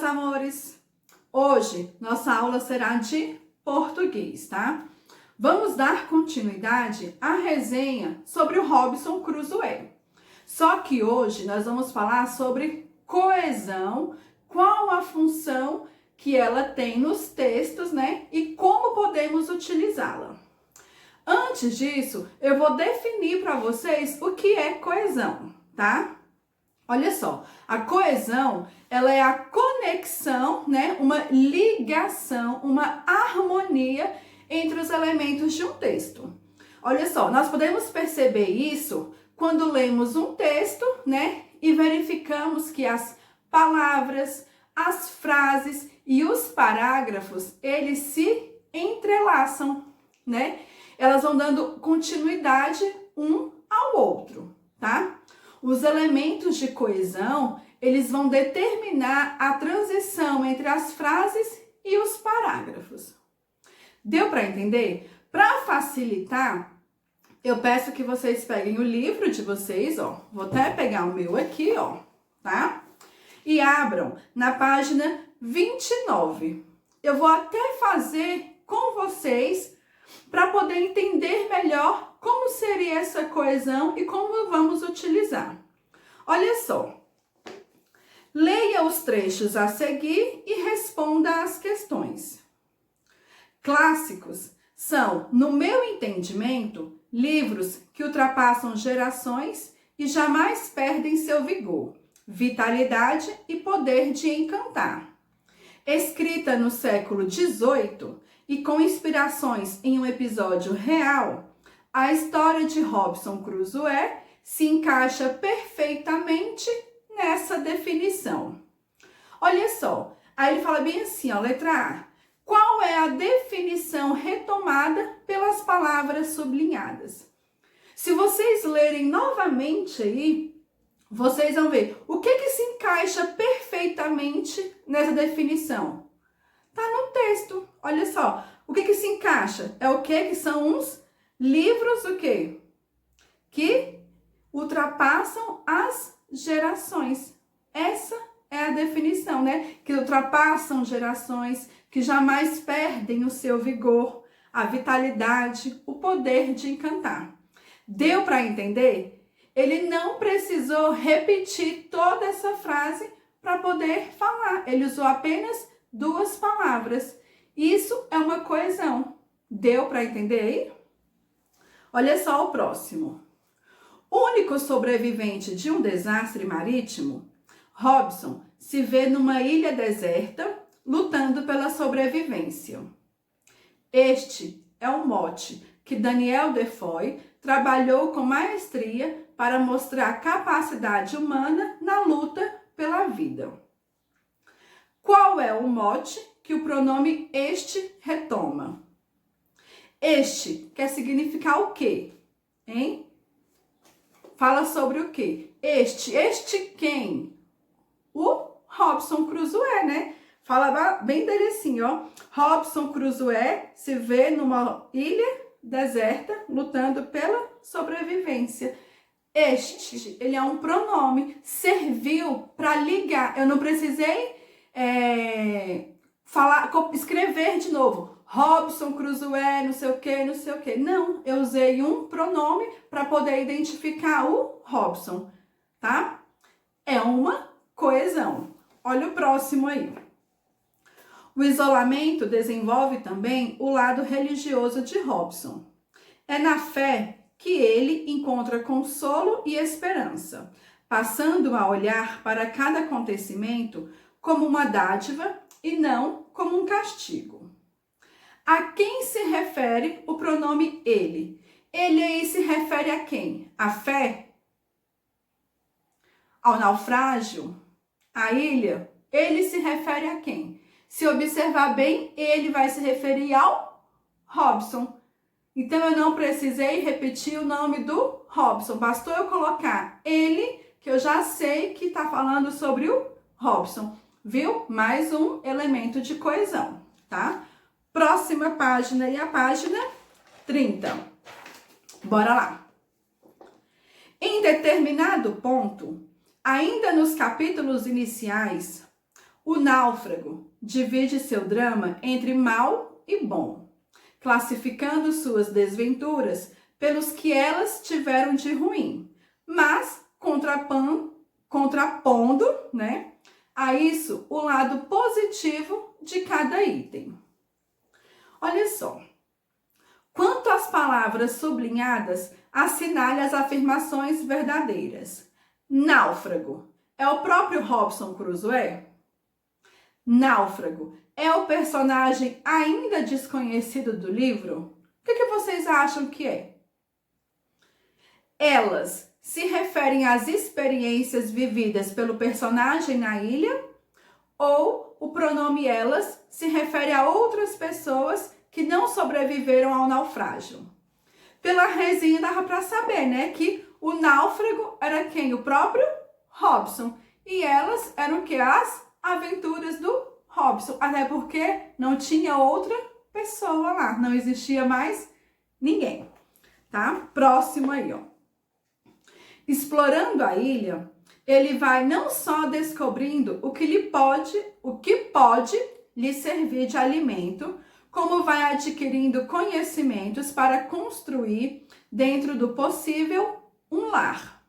meus amores! Hoje, nossa aula será de português, tá? Vamos dar continuidade à resenha sobre o Robinson Crusoe. Só que hoje nós vamos falar sobre coesão, qual a função que ela tem nos textos, né? E como podemos utilizá-la. Antes disso, eu vou definir para vocês o que é coesão, tá? Olha só, a coesão, ela é a conexão, né? Uma ligação, uma harmonia entre os elementos de um texto. Olha só, nós podemos perceber isso quando lemos um texto, né? E verificamos que as palavras, as frases e os parágrafos, eles se entrelaçam, né? Elas vão dando continuidade um ao outro, tá? Os elementos de coesão, eles vão determinar a transição entre as frases e os parágrafos. Deu para entender? Para facilitar, eu peço que vocês peguem o livro de vocês, ó. Vou até pegar o meu aqui, ó, tá? E abram na página 29. Eu vou até fazer com vocês para poder entender melhor como seria essa coesão e como vamos utilizar. Olha só. Leia os trechos a seguir e responda às questões. Clássicos são, no meu entendimento, livros que ultrapassam gerações e jamais perdem seu vigor, vitalidade e poder de encantar. Escrita no século XVIII e com inspirações em um episódio real, a história de Robinson Crusoe se encaixa perfeitamente nessa definição. Olha só, aí ele fala bem assim, ó, letra A. Qual é a definição retomada pelas palavras sublinhadas? Se vocês lerem novamente aí, vocês vão ver o que se encaixa perfeitamente nessa definição. Tá no texto. Olha só, o que se encaixa? É o que são uns livros o quê? Que ultrapassam as gerações. Essa é a definição, né? Que ultrapassam gerações, que jamais perdem o seu vigor, a vitalidade, o poder de encantar. Deu para entender? Ele não precisou repetir toda essa frase para poder falar. Ele usou apenas duas palavras. Isso é uma coesão. Deu para entender aí? Olha só o próximo. Único sobrevivente de um desastre marítimo, Robinson se vê numa ilha deserta, lutando pela sobrevivência. Este é o mote que Daniel Defoe trabalhou com maestria para mostrar a capacidade humana na luta pela vida. Qual é o mote que o pronome este retoma? Este quer significar o quê? Hein? Fala sobre o quê? Este quem? O Robinson Crusoe, né? Fala bem dele assim, ó. Robinson Crusoe se vê numa ilha deserta, lutando pela sobrevivência. Este, ele é um pronome, serviu para ligar. Eu não precisei escrever de novo. Robinson Crusoe, não sei o que, não sei o que. Não, eu usei um pronome para poder identificar o Robinson, tá? É uma coesão. Olha o próximo aí. O isolamento desenvolve também o lado religioso de Robinson. É na fé que ele encontra consolo e esperança, passando a olhar para cada acontecimento como uma dádiva e não como um castigo. A quem se refere o pronome ele? Ele aí se refere a quem? A fé? Ao naufrágio? A ilha? Ele se refere a quem? Se observar bem, ele vai se referir ao Robinson. Então, eu não precisei repetir o nome do Robinson. Bastou eu colocar ele, que eu já sei que está falando sobre o Robinson. Viu? Mais um elemento de coesão, tá? Próxima página e a página 30. Bora lá. Em determinado ponto, ainda nos capítulos iniciais, O náufrago divide seu drama entre mal e bom, classificando suas desventuras pelos que elas tiveram de ruim, mas contrapondo, né, a isso o lado positivo de cada item. Olha só. Quanto às palavras sublinhadas, assinale as afirmações verdadeiras. Náufrago é o próprio Robinson Crusoe? Náufrago é o personagem ainda desconhecido do livro? O que vocês acham que é? Elas se referem às experiências vividas pelo personagem na ilha? Ou o pronome elas se refere a outras pessoas que não sobreviveram ao naufrágio? Pela resenha dava para saber, né, que o náufrago era quem? O próprio Robinson. E elas eram o que? As aventuras do Robinson. Até porque não tinha outra pessoa lá, não existia mais ninguém, tá? Próximo aí, ó. Explorando a ilha, ele vai não só descobrindo o que pode lhe servir de alimento, como vai adquirindo conhecimentos para construir, dentro do possível, um lar.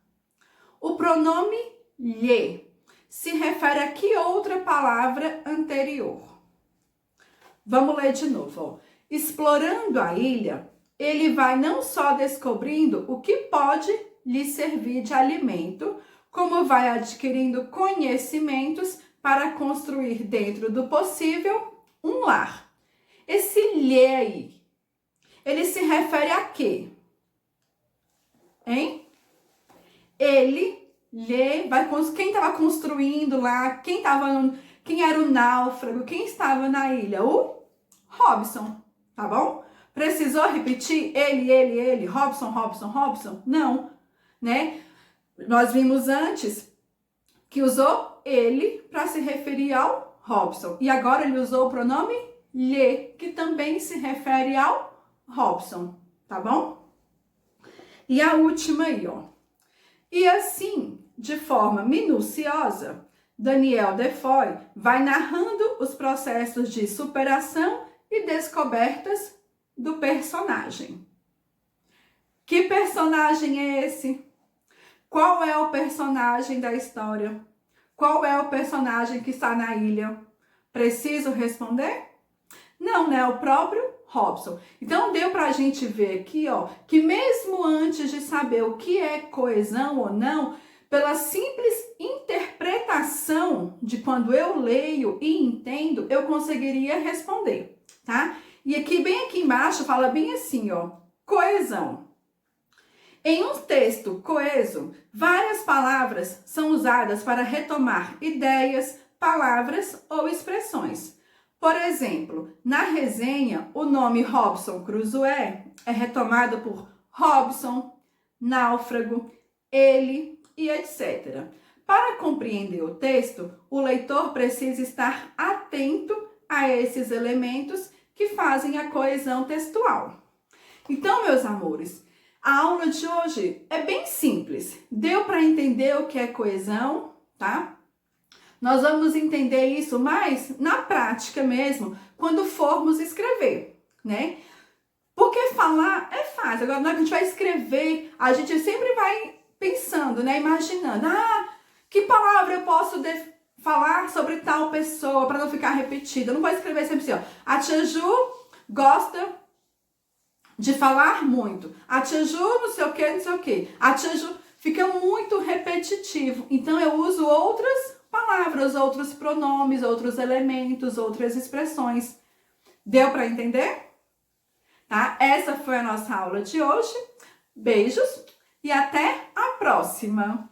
O pronome lhe se refere a que outra palavra anterior? Vamos ler de novo, ó. Explorando a ilha, ele vai não só descobrindo o que pode lhe servir de alimento, como vai adquirindo conhecimentos para construir, dentro do possível, um lar. Esse lhe aí, ele se refere a quê? Hein? Ele, lhe, quem estava construindo lá, quem era o náufrago, quem estava na ilha? O Robinson, tá bom? Precisou repetir ele, Robinson? Não, né? Nós vimos antes que usou ele para se referir ao Robinson. E agora ele usou o pronome lhe, que também se refere ao Robinson, tá bom? E a última aí, ó. E assim, de forma minuciosa, Daniel Defoe vai narrando os processos de superação e descobertas do personagem. Que personagem é esse? Qual é o personagem da história? Qual é o personagem que está na ilha? Preciso responder? Não, né? O próprio Robinson. Então, deu para a gente ver aqui, ó, que mesmo antes de saber o que é coesão ou não, pela simples interpretação de quando eu leio e entendo, eu conseguiria responder, tá? E aqui, bem aqui embaixo, fala bem assim, ó, coesão. Em um texto coeso, várias palavras são usadas para retomar ideias, palavras ou expressões. Por exemplo, na resenha, o nome Robinson Crusoe é retomado por Robinson, náufrago, ele e etc. Para compreender o texto, o leitor precisa estar atento a esses elementos que fazem a coesão textual. Então, meus amores, a aula de hoje é bem simples. Deu para entender o que é coesão, tá? Nós vamos entender isso mais na prática mesmo, quando formos escrever, né? Porque falar é fácil. Agora, na hora que a gente vai escrever, a gente sempre vai pensando, né? Imaginando, que palavra eu posso falar sobre tal pessoa para não ficar repetida. Eu não vou escrever sempre assim, ó. A tia Ju gosta de falar muito. A tia Ju não sei o que. A tia Ju fica muito repetitivo. Então, eu uso outras palavras, outros pronomes, outros elementos, outras expressões. Deu para entender? Tá? Essa foi a nossa aula de hoje. Beijos e até a próxima!